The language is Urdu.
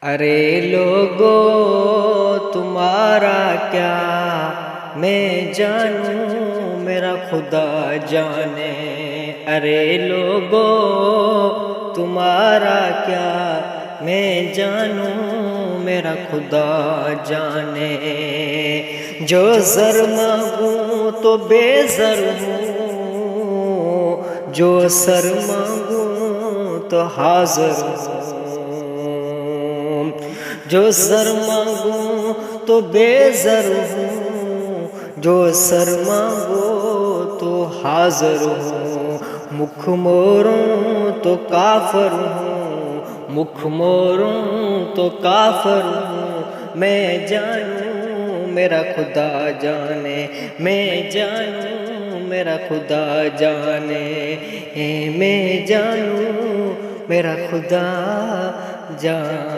ارے لوگو تمہارا کیا میں جانوں میرا خدا جانے۔ ارے لوگو تمہارا کیا میں جانوں میرا خدا جانے۔ جو زر مانگوں تو بے زر ہوں، جو سر مانگوں تو حاضر ہوں، جو سر مانگوں تو بے زر ہوں، جو سر مانگو تو حاضر ہوں۔ مکھ موڑوں تو کافر ہوں، مکھ موڑوں تو کافر ہوں۔ میں جانوں میرا خدا جانے، میں جانوں میرا خدا جانے، میں جانوں میرا خدا جانے۔